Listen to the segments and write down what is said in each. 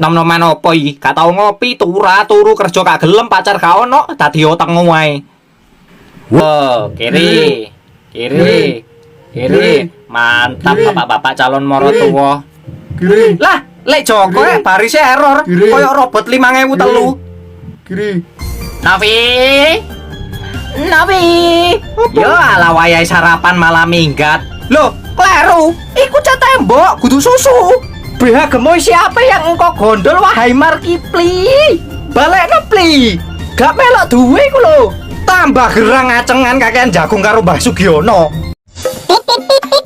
Nom-noman opo iki? Gak tau ngopi, turu kerja gak gelem, pacar gak ono, dadi oteng wae. Wo, kiri. Mantap bapak-bapak calon morotuwa. Kiri. Lah, lek Joko barise error, koyo robot 5003. Kiri. Nabi. Yo ala wayahe sarapan malah minggat. Loh, kleru. Iku cat tembok, kudu susu. BH gemoy siapa yang engkau gondol wahai Markipli? Balekno pli. Gak melok duwe iku lho. Tambah gerang ngacengan kakean jagung karo Mbah Sugiono.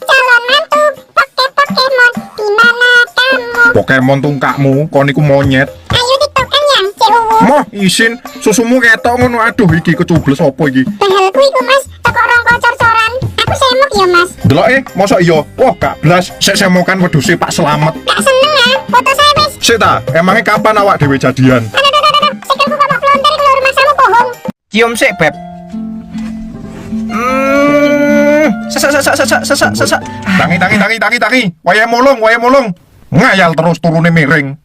Calon mantu pakai Pokemon di mana kamu? Pokemon tungkakmu, kon iku monyet. Ayo tiktokan yang cewek. Moh, isin susumu ketok ngono. Aduh, iki kecubles opo iki? Bahalku iku mas, toko rongko cor-coran. Aku semok ya mas. Delok mosok iya. Wah, gak blas. Sek semokan wedhuse Pak Slamet. Gak seneng ya, foto saya wis. Sik ta, emangnya kapan awak dhewe jadian? Aduh. Sikilku kok pelontar keluar mas kamu bohong. Cium sik, Beb. Sesak. Tangi. Waya molong. Ngayal terus turune miring.